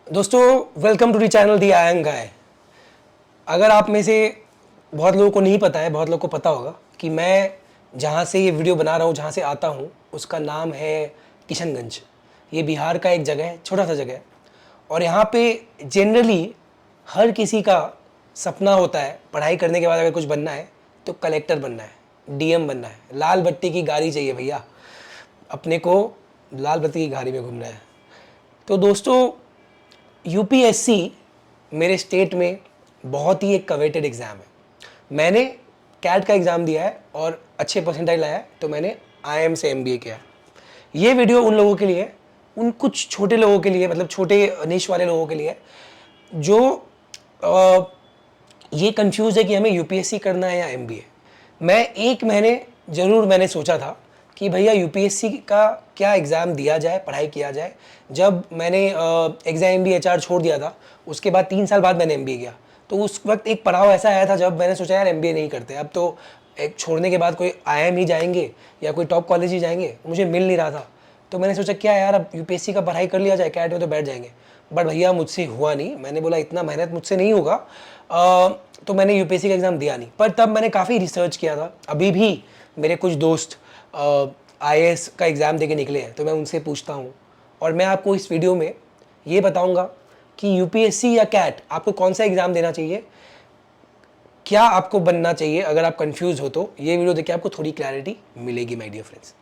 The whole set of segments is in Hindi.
दोस्तों welcome to the channel the I am guy. अगर आप में से बहुत लोगों को नहीं पता है, बहुत लोगों को पता होगा कि मैं जहाँ से ये वीडियो बना रहा हूँ, जहाँ से आता हूँ, उसका नाम है किशनगंज। ये बिहार का एक जगह है, छोटा सा जगह है। और यहाँ पे जनरली हर किसी का सपना होता है पढ़ाई करने के बाद अगर कुछ बनना है तो कलेक्टर बनना है, डीएम बनना है, लाल बत्ती की गाड़ी चाहिए भैया, अपने को लाल बत्ती की गाड़ी में घूमना है। तो दोस्तों यूपीएससी मेरे स्टेट में बहुत ही एक कवेटेड एग्ज़ाम है। मैंने कैट का एग्ज़ाम दिया है और अच्छे परसेंटाइल लाया है, तो मैंने आईएम से एमबीए किया है। ये वीडियो उन लोगों के लिए, उन कुछ छोटे लोगों के लिए, मतलब छोटे निश वाले लोगों के लिए जो ये कंफ्यूज है कि हमें यूपीएससी करना है या एमबीए। मैं एक महीने ज़रूर मैंने सोचा था कि भैया यूपीएससी का क्या एग्ज़ाम दिया जाए, पढ़ाई किया जाए। जब मैंने एग्ज़ाम एमबीए एचआर छोड़ दिया था, उसके बाद 3 साल बाद मैंने एमबीए किया, तो उस वक्त एक पड़ाव ऐसा आया था जब मैंने सोचा यार एमबीए नहीं करते, अब तो एक छोड़ने के बाद कोई आईएम ही जाएंगे या कोई टॉप कॉलेज ही जाएंगे, मुझे मिल नहीं रहा था। तो मैंने सोचा क्या यार अब यूपीएससी का पढ़ाई कर लिया जाए, कैट में तो बैठ जाएंगे। बट भैया मुझसे हुआ नहीं, मैंने बोला इतना मेहनत मुझसे नहीं होगा, तो मैंने यूपीएससी का एग्ज़ाम दिया नहीं। पर तब मैंने काफ़ी रिसर्च किया था। अभी भी मेरे कुछ दोस्त आईएएस का एग्ज़ाम देके निकले हैं, तो मैं उनसे पूछता हूँ और मैं आपको इस वीडियो में ये बताऊँगा कि यूपीएससी या कैट आपको कौन सा एग्ज़ाम देना चाहिए, क्या आपको बनना चाहिए। अगर आप कंफ्यूज हो तो ये वीडियो देख के आपको थोड़ी क्लैरिटी मिलेगी माय डियर फ्रेंड्स।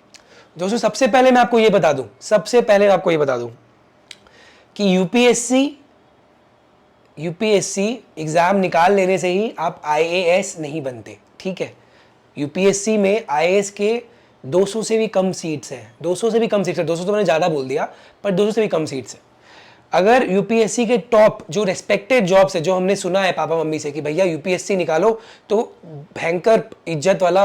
दोस्तों सबसे पहले मैं आपको ये बता दूं, कि यूपीएससी एग्ज़ाम निकाल लेने से ही आप आईएएस नहीं बनते, ठीक है। यूपीएससी में आईएएस के 200 से भी कम सीट्स हैं, 200 से भी कम सीट्स है, 200 तो मैंने ज़्यादा बोल दिया, पर 200 से भी कम सीट्स हैं। अगर यूपीएससी के टॉप जो रेस्पेक्टेड जॉब्स है, जो हमने सुना है पापा मम्मी से कि भैया यूपीएससी निकालो तो भयंकर इज्जत वाला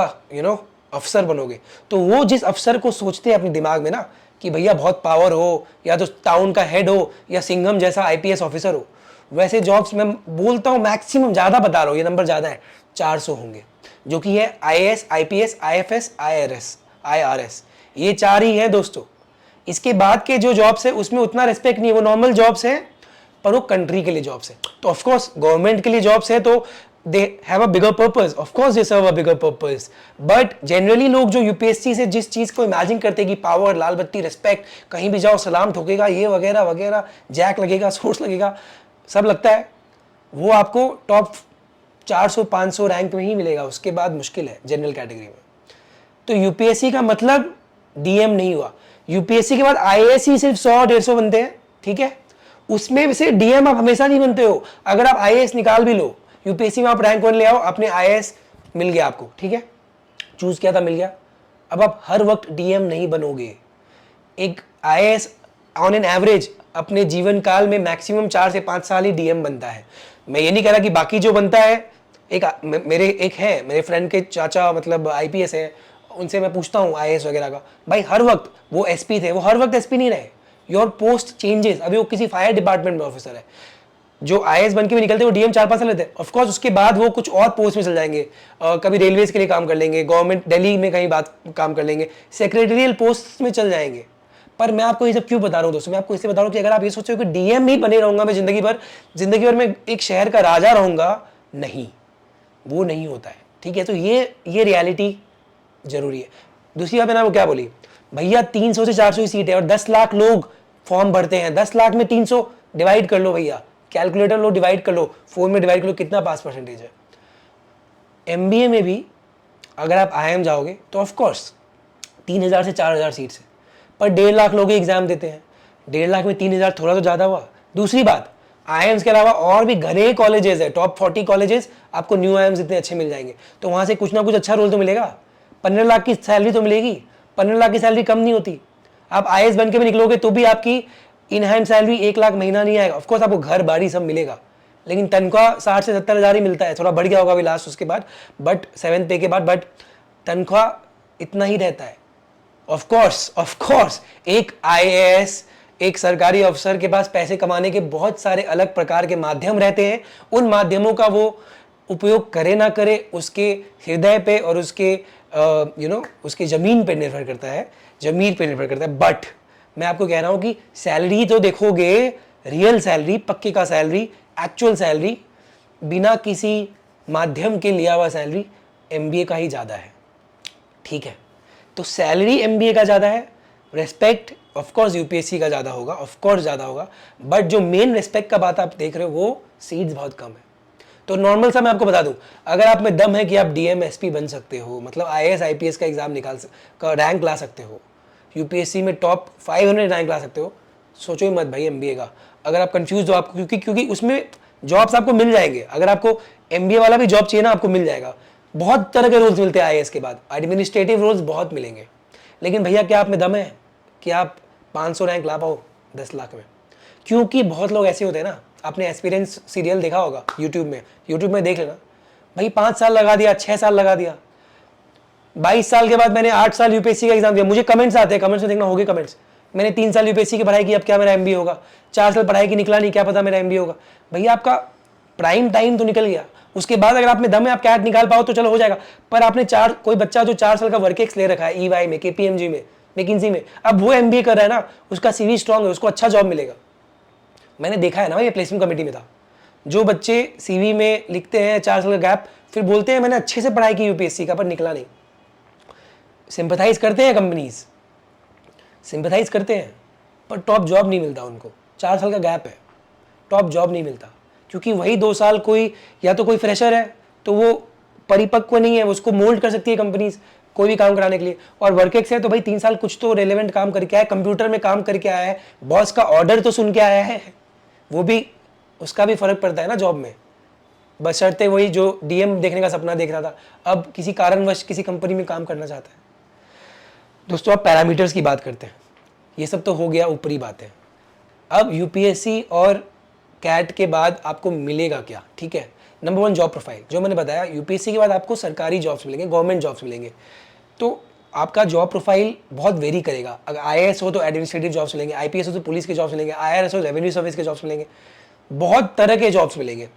अफसर बनोगे, तो वो जिस अफसर को सोचते हैं अपने दिमाग में ना कि भैया बहुत पावर हो, या तो टाउन का हेड हो, या सिंघम जैसा आईपीएस ऑफिसर हो, वैसे जॉब्स मैं बोलता हूँ मैक्सिमम, ज़्यादा बता रहा हूँ, ये नंबर ज़्यादा है, 400 होंगे, जो कि है आईएएस, आईपीएस, आईएफएस, आईआरएस, ये 4 ही है दोस्तों। इसके बाद के जो जॉब्स है उसमें उतना रिस्पेक्ट नहीं है, वो नॉर्मल जॉब्स हैं, पर वो कंट्री के लिए जॉब्स है। तो ऑफकोर्स गवर्नमेंट के लिए जॉब्स है, तो they have a bigger purpose, of course they serve a bigger purpose. But generally लोग जो यूपीएससी से जिस चीज़ को इमेजिन करते हैं कि पावर, लाल बत्ती, रिस्पेक्ट, कहीं भी जाओ सलाम ठोकेगा, ये वगैरह वगैरह, जैक लगेगा, सोर्स लगेगा, सब लगता है, वो आपको टॉप 400-500 रैंक में ही मिलेगा, उसके बाद मुश्किल है जनरल कैटेगरी में। तो यूपीएससी का मतलब डीएम नहीं हुआ। यूपीएससी के बाद आईएएस ही सिर्फ 100-150 बनते हैं, ठीक है। उसमें से डीएम आप हमेशा नहीं बनते हो। अगर आप आईएएस निकाल भी लो, यूपीएससी में आप रैंक 1 ले आओ, अपने आईएएस मिल गया आपको, ठीक है, चूज किया था, मिल गया। अब आप हर वक्त डीएम नहीं बनोगे। एक आईएएस ऑन एन एवरेज अपने जीवन काल में मैक्सिमम 4 से 5 साल ही डीएम बनता है। मैं ये नहीं कह रहा कि बाकी जो बनता है, मेरे फ्रेंड के चाचा मतलब आईपीएस है, उनसे मैं पूछता हूँ आईएएस वगैरह का, भाई हर वक्त वो एसपी थे, वो हर वक्त एसपी नहीं रहे, योर पोस्ट चेंजेस। अभी वो किसी फायर डिपार्टमेंट में ऑफिसर है, जो आईएएस बन के भी निकलते हैं वो डीएम 4-5 साल लेते हैं। ऑफकोर्स उसके बाद वो कुछ और पोस्ट में चल जाएंगे, कभी रेलवेज के लिए काम कर लेंगे, गवर्नमेंट दिल्ली में कहीं बात काम कर लेंगे, सेक्रेटरियल पोस्ट में चल जाएंगे। पर मैं आपको ये सब क्यों बता रहा हूँ दोस्तों, मैं आपको इससे बता रहा हूँ कि अगर आप ये सोचो कि डीएम ही बने रहूंगा मैं जिंदगी भर मैं एक शहर का राजा रहूंगा, नहीं, वो नहीं होता है, ठीक है। तो ये रियलिटी जरूरी है। दूसरी बात मैंने आपको क्या बोली, भैया 300 से 400 ही सीट है और 10 लाख लोग फॉर्म भरते हैं, 10 लाख में 300 डिवाइड कर लो भैया, कैलकुलेटर लो, डिवाइड कर लो, फोन में डिवाइड कर लो, कितना पास परसेंटेज है। एमबीए में भी अगर आप आईएम जाओगे तो ऑफकोर्स 3000 से 4000 सीट्स है, पर 1.5 लाख लोग एग्जाम देते हैं। 1.5 लाख में 3000 थोड़ा तो ज़्यादा हुआ। दूसरी बात, आईएम्स के अलावा और भी घने कॉलेजेस है, टॉप 40 कॉलेजेस आपको न्यू आईएम्स इतने अच्छे मिल जाएंगे, तो वहाँ से कुछ ना कुछ अच्छा रोल तो मिलेगा। 15 लाख की सैलरी तो मिलेगी, 15 लाख की सैलरी कम नहीं होती। आप आईएएस बन के भी निकलोगे तो भी आपकी इन हैंड सैलरी 1 लाख महीना नहीं आएगा। ऑफकोर्स आपको घर बाड़ी सब मिलेगा, लेकिन तनख्वाह 60 से 70 हज़ार ही मिलता है, थोड़ा बढ़ गया होगा अभी लास्ट उसके बाद, बट 7th पे के बाद, बट तनख्वाह इतना ही रहता है। ऑफकोर्स एक आईएएस, एक सरकारी अफसर के पास पैसे कमाने के बहुत सारे अलग प्रकार के माध्यम रहते हैं। उन माध्यमों का वो उपयोग करे ना करे, उसके हृदय पे और उसके उसके ज़मीन पे निर्भर करता है, बट मैं आपको कह रहा हूँ कि सैलरी तो देखोगे रियल सैलरी, पक्के का सैलरी, एक्चुअल सैलरी, बिना किसी माध्यम के लिया हुआ सैलरी एमबीए का ही ज़्यादा है, ठीक है। तो सैलरी एमबीए का ज़्यादा है, रेस्पेक्ट ऑफ कोर्स यूपीएससी का ज़्यादा होगा, ऑफ कोर्स ज़्यादा होगा, बट जो मेन रेस्पेक्ट का बात आप देख रहे हो वो सीट्स बहुत कम है। तो नॉर्मल सा मैं आपको बता दूं, अगर आप में दम है कि आप डीएम एसपी बन सकते हो, मतलब आईएएस आईपीएस का एग्जाम का रैंक ला सकते हो, यूपीएससी में टॉप 500 रैंक ला सकते हो, सोचो ही मत भाई एमबीए का। अगर आप कंफ्यूज हो आपको, क्योंकि उसमें जॉब्स आपको मिल जाएंगे, अगर आपको एमबीए वाला भी जॉब चाहिए ना आपको मिल जाएगा। बहुत तरह के रोल्स मिलते हैं आईएएस के बाद, एडमिनिस्ट्रेटिव रोल्स बहुत मिलेंगे। लेकिन भैया क्या आप में दम है कि आप 500 रैंक ला पाओ 10 लाख में? क्योंकि बहुत लोग ऐसे होते हैं ना, आपने एक्सपीरियंस सीरियल देखा होगा यूट्यूब में देख लेना भाई, 5 साल लगा दिया, 6 साल लगा दिया, 22 साल के बाद मैंने 8 साल यूपीएससी का एग्जाम दिया। मुझे कमेंट्स आते हैं, कमेंट्स में देखना होगी कमेंट्स, मैंने 3 साल यूपीएससी की पढ़ाई की, अब क्या मेरा एमबीए होगा? 4 साल पढ़ाई की, निकला नहीं, क्या पता मेरा एमबीए होगा? भैया आपका प्राइम टाइम तो निकल गया, उसके बाद अगर आप में दम है आप कैट निकाल पाओ तो चलो हो जाएगा। पर आपने कोई बच्चा जो 4 साल का वर्क एक्स ले रखा है ईवाई में, केपीएमजी में, मैकिंजी में, अब वो एमबीए कर रहा है ना, उसका सीवी स्ट्रांग है, उसको अच्छा जॉब मिलेगा। मैंने देखा है ना, ये प्लेसमेंट कमेटी में था, जो बच्चे सीवी में लिखते हैं 4 साल का गैप, फिर बोलते हैं मैंने अच्छे से पढ़ाई की यूपीएससी का, पर निकला नहीं। सिंपैथाइज करते हैं कंपनीज, सिंपैथाइज करते हैं, पर टॉप जॉब नहीं मिलता उनको। 4 साल का गैप है, टॉप जॉब नहीं मिलता, क्योंकि वही 2 साल कोई, या तो कोई फ्रेशर है तो वो परिपक्व नहीं है, उसको मोल्ड कर सकती है कंपनीज कोई भी काम कराने के लिए, और वर्केक्स है तो भाई 3 साल कुछ तो रेलेवेंट काम करके आया है, कंप्यूटर में काम करके आया है, बॉस का ऑर्डर तो सुन के आया है, वो भी, उसका भी फर्क पड़ता है ना जॉब में। बशर्ते वही जो डीएम देखने का सपना देख रहा था, अब किसी कारणवश किसी कंपनी में काम करना चाहता है। दोस्तों अब पैरामीटर्स की बात करते हैं, ये सब तो हो गया ऊपरी बातें। अब यूपीएससी और कैट के बाद आपको मिलेगा क्या, ठीक है। नंबर 1 जॉब प्रोफाइल, जो मैंने बताया यूपीएससी के बाद आपको सरकारी जॉब्स मिलेंगे, गवर्नमेंट जॉब्स मिलेंगे, तो आपका जॉब प्रोफाइल बहुत वेरी करेगा। अगर आईएएस हो तो एडमिनिस्ट्रेटिव जॉब्स मिलेंगे, आईपीएस हो तो पुलिस के जॉब्स मिलेंगे, आईआरएस हो रेवेन्यू सर्विस के जॉब्स मिलेंगे, बहुत तरह के जॉब्स मिलेंगे,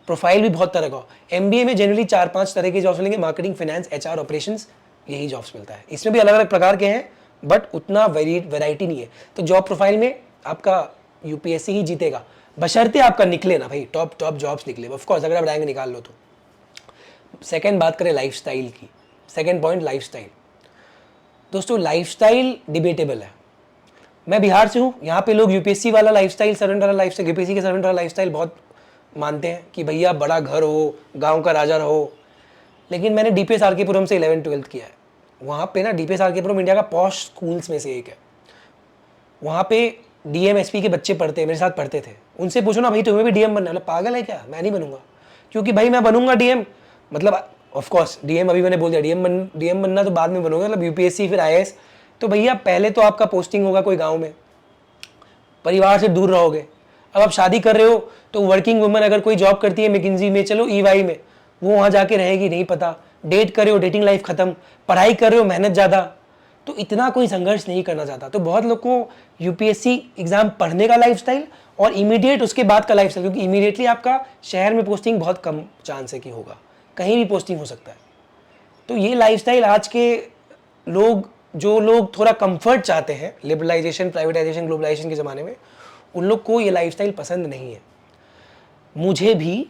प्रोफाइल भी बहुत तरह का। एमबीए में जनरली 4-5 तरह के जॉब्स मिलेंगे, मार्केटिंग, फाइनेंस, एचआर, ऑपरेशंस, यही जॉब्स मिलता है। इसमें भी अलग अलग प्रकार के हैं, बट उतना वैरायटी नहीं है। तो जॉब प्रोफाइल में आपका यूपीएससी ही जीतेगा, बशर्ते आपका निकले ना भाई, टॉप जॉब्स निकले, ऑफ कोर्स अगर आप रैंक निकाल लो तो। सेकंड बात करें लाइफस्टाइल की, सेकंड पॉइंट लाइफस्टाइल। दोस्तों लाइफस्टाइल डिबेटेबल है। मैं बिहार से हूँ, यहाँ पे लोग यूपीएससी वाला लाइफस्टाइल, सर्वेंट वाला लाइफस्टाइल, यूपीएससी के सर्वेंट वाला लाइफस्टाइल बहुत मानते हैं कि भैया बड़ा घर हो, गांव का राजा रहो। लेकिन मैंने डीपीएस आरकेपुरम से 11th-12th किया है, वहाँ पे ना डीपीएस आरकेपुरम इंडिया का पॉश स्कूल्स में से एक है। वहाँ पे डीएम एसपी के बच्चे पढ़ते हैं, मेरे साथ पढ़ते थे। उनसे पूछो ना भाई तुम्हें भी डीएम बनना है, मतलब पागल है क्या, मैं नहीं बनूंगा। क्योंकि भाई मैं बनूंगा डीएम, मतलब ऑफ कोर्स डीएम अभी मैंने बोल दिया, डीएम बनना तो बाद में बनोगे, मतलब यूपीएससी फिर आईएएस। तो भैया पहले तो आपका पोस्टिंग होगा कोई गाँव में, परिवार से दूर रहोगे। अब आप शादी कर रहे हो तो वर्किंग वुमन अगर कोई जॉब करती है मैकिंजी में, चलो ईवाई में, वो वहाँ जाके रहेगी नहीं पता। डेट कर रहे हो, डेटिंग लाइफ खत्म। पढ़ाई कर रहे हो, मेहनत ज़्यादा, तो इतना कोई संघर्ष नहीं करना चाहता। तो बहुत लोग को यूपीएससी एग्जाम पढ़ने का लाइफस्टाइल और इमीडिएट उसके बाद का लाइफस्टाइल, क्योंकि इमीडिएटली आपका शहर में पोस्टिंग बहुत कम चांस है कि होगा, कहीं भी पोस्टिंग हो सकता है। तो ये लाइफस्टाइल आज के लोग, जो लोग थोड़ा कंफर्ट चाहते हैं लिबरलाइजेशन, प्राइवेटाइजेशन, ग्लोबलाइजेशन के ज़माने में, उन लोग को ये लाइफस्टाइल पसंद नहीं है। मुझे भी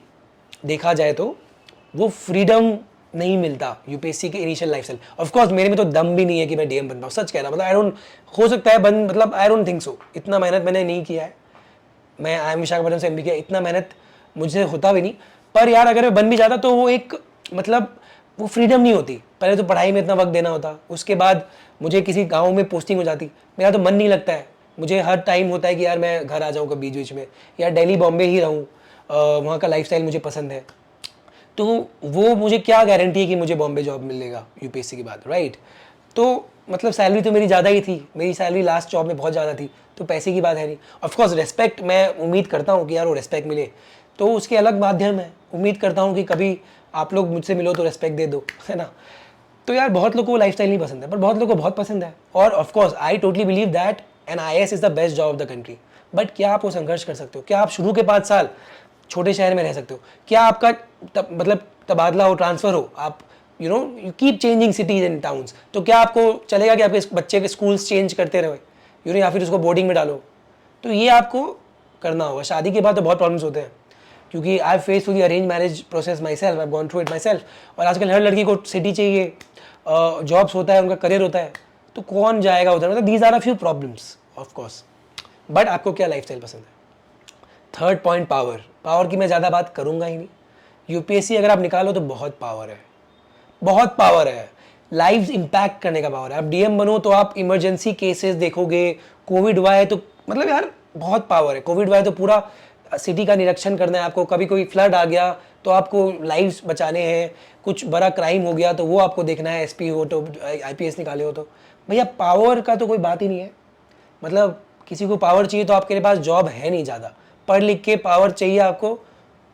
देखा जाए तो वो फ्रीडम नहीं मिलता यूपीएससी के इनिशियल लाइफस्टाइल। ऑफ कोर्स मेरे में तो दम भी नहीं है कि मैं डीएम बन पाऊँ, सच कह रहा, मतलब आई डोंट, हो सकता है बन, मतलब आई डोंट थिंक सो, इतना मेहनत मैंने नहीं किया है। मैं आई एम विशाखापट्टनम से एमबी किया, इतना मेहनत मुझसे होता भी नहीं। पर यार अगर मैं बन भी जाता तो वो एक, मतलब वो फ्रीडम नहीं होती। पहले तो पढ़ाई में इतना वक्त देना होता, उसके बाद मुझे किसी गाँव में पोस्टिंग हो जाती, मेरा तो मन नहीं लगता है। मुझे हर टाइम होता है कि यार मैं घर आ जाऊँ कभी बीच बीच में, या दिल्ली बॉम्बे ही रहूँ, वहाँ का लाइफस्टाइल मुझे पसंद है। तो वो मुझे क्या गारंटी है कि मुझे बॉम्बे जॉब मिलेगा यूपीएससी के बाद, राइट। तो मतलब सैलरी तो मेरी ज़्यादा ही थी, मेरी सैलरी लास्ट जॉब में बहुत ज़्यादा थी, तो पैसे की बात है नहीं। ऑफकोर्स रिस्पेक्ट, मैं उम्मीद करता हूँ कि यार वो रिस्पेक्ट मिले, तो उसके अलग माध्यम है। उम्मीद करता हूँ कि कभी आप लोग मुझसे मिलो तो रिस्पेक्ट दे दो, है ना। तो यार बहुत लोगों को लाइफस्टाइल नहीं पसंद है, पर बहुत लोगों को बहुत पसंद है। और of course I totally believe that an IAS is the best job of the country. But क्या आप वो संघर्ष कर सकते हो? क्या आप शुरू के 5 साल छोटे शहर में रह सकते हो? क्या आपका मतलब तबादला हो, ट्रांसफ़र हो, आप you keep changing cities and towns, तो क्या आपको चलेगा कि आपके बच्चे के स्कूल्स चेंज करते रहे, या फिर उसको बोर्डिंग में डालो? तो ये आपको करना होगा। शादी के बाद तो बहुत प्रॉब्लम्स होते हैं, क्योंकि I face through the arrange marriage process my self, I gone through it my self. और आजकल हर लड़की को सिटी चाहिए, जॉब्स होता है, उनका करियर होता है, तो कौन जाएगा उधर? मतलब these are a few problems of course. But आपको क्या लाइफस्टाइल पसंद है? Third point, power. पावर की मैं ज़्यादा बात करूंगा ही नहीं। यूपीएससी अगर आप निकालो तो बहुत पावर है, बहुत पावर है। लाइव्स इंपैक्ट करने का पावर है। आप डीएम बनो तो आप इमरजेंसी केसेस देखोगे। कोविड हुआ है तो मतलब यार बहुत पावर है। कोविड हुआ है तो पूरा सिटी का निरीक्षण करना है आपको। कभी कोई फ्लड आ गया तो आपको लाइव्स बचाने हैं। कुछ बड़ा क्राइम हो गया तो वो आपको देखना है, एसपी हो तो, आईपीएस निकाले हो तो। भैया पावर का तो कोई बात ही नहीं है। मतलब किसी को पावर चाहिए तो आपके पास जॉब है नहीं ज़्यादा, पढ़ लिख के पावर चाहिए आपको,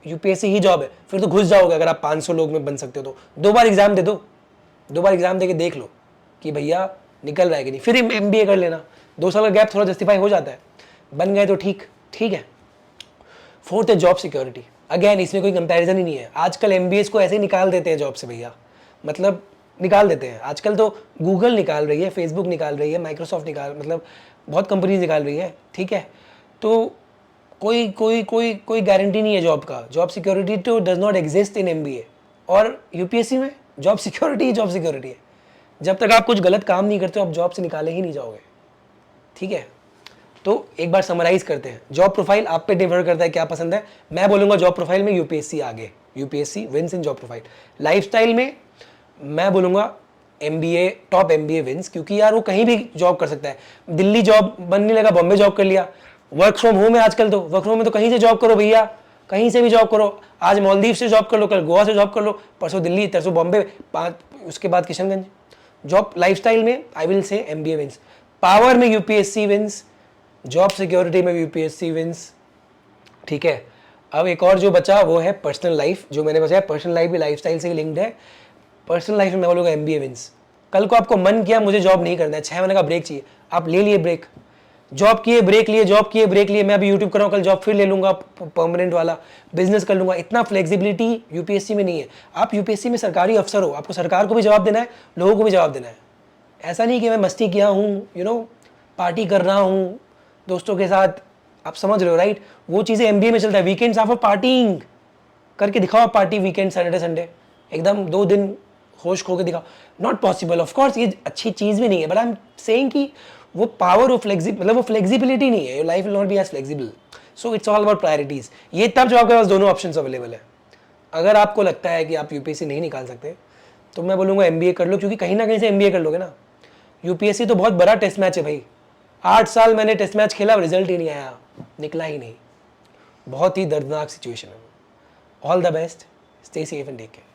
यूपीएससी ही जॉब है। फिर तो घुस जाओगे अगर आप 500 लोग में बन सकते हो तो। 2 बार एग्जाम दे दो, 2 बार एग्जाम दे के देख लो कि भैया निकल रहा है कि नहीं, फिर एमबीए कर लेना। 2 साल का गैप थोड़ा जस्टिफाई हो जाता है, बन गए तो ठीक ठीक है। फोर्थ है जॉब सिक्योरिटी। अगेन इसमें कोई कंपैरिजन ही नहीं है। आजकल एमबीएस को ऐसे ही निकाल देते हैं जॉब से भैया, मतलब निकाल देते हैं। आजकल तो गूगल निकाल रही है, फेसबुक निकाल रही है, माइक्रोसॉफ्ट निकाल, मतलब बहुत कंपनीज निकाल रही है, ठीक है। तो कोई कोई कोई कोई गारंटी नहीं है जॉब का। जॉब सिक्योरिटी तो does not exist in MBA. और यूपीएससी में जॉब सिक्योरिटी ही जॉब सिक्योरिटी है। जब तक आप कुछ गलत काम नहीं करते हो आप जॉब से निकाले ही नहीं जाओगे, ठीक है। तो एक बार समराइज करते हैं। जॉब प्रोफाइल आप पे डिफर करता है क्या पसंद है। मैं बोलूंगा जॉब प्रोफाइल में यूपीएससी आगे, यूपीएससी विंस इन जॉब प्रोफाइल। लाइफस्टाइल में मैं बोलूंगा एमबीए, टॉप एमबीए विंस, क्योंकि यार वो कहीं भी जॉब कर सकता है। दिल्ली जॉब बनने लगा, बॉम्बे जॉब कर लिया। वर्क फ्रॉम होम है आजकल, तो वर्क फ्रॉम होम में तो कहीं से जॉब करो भैया, कहीं से भी जॉब करो। आज मालदीव से जॉब कर लो, कल गोवा से जॉब कर लो, परसों दिल्ली, तरसों बॉम्बे, उसके बाद किशनगंज। जॉब लाइफस्टाइल में I will say MBA wins. Power में यूपीएससी विंस, जॉब सिक्योरिटी में यूपीएससी विंस, ठीक है। अब एक और जो बचा वो है पर्सनल लाइफ, जो मैंने बताया पर्सनल लाइफ भी लाइफस्टाइल से ही लिंक्ड है। पर्सनल लाइफ में मैं बोलूँगा एमबीए विंस। कल को आपको मन किया मुझे जॉब नहीं करना है, 6 महीने का ब्रेक चाहिए, आप ले लिए ब्रेक, जॉब किए ब्रेक लिए, जॉब किए ब्रेक लिए। मैं अभी यूट्यूब कर रहा हूँ, कल जॉब फिर ले लूंगा परमानेंट वाला, बिजनेस कर लूंगा। इतना फ्लेक्सिबिलिटी यूपीएससी में नहीं है। आप यूपीएससी में सरकारी अफसर हो, आपको सरकार को भी जवाब देना है, लोगों को भी जवाब देना है। ऐसा नहीं कि मैं मस्ती किया हूँ, पार्टी कर रहा हूँ दोस्तों के साथ, आप समझ रहे हो राइट। वो चीज़ें एमबीए में चलता है। वीकेंड्स आप पार्टिंग करके दिखाओ, पार्टी वीकेंड सैटरडे संडे एकदम 2 दिन होश खो के दिखाओ। नॉट पॉसिबल ऑफ कोर्स, ये अच्छी चीज़ भी नहीं है, बट आई एम सेइंग कि वो पावर ऑफ मतलब वो फ्लेक्सिबिलिटी नहीं है। Your life will not be as flexible. So it's all about priorities. ये तब जो आपके पास दोनों ऑप्शंस अवेलेबल है। अगर आपको लगता है कि आप यूपीएससी नहीं निकाल सकते तो मैं बोलूँगा एमबीए कर लो, क्योंकि कहीं ना कहीं से एमबीए कर लोगे ना। यूपीएससी तो बहुत बड़ा टेस्ट मैच है भाई। 8 साल मैंने टेस्ट मैच खेला, रिजल्ट ही नहीं आया, निकला ही नहीं। बहुत ही दर्दनाक सिचुएशन है। All the best, stay safe and take care.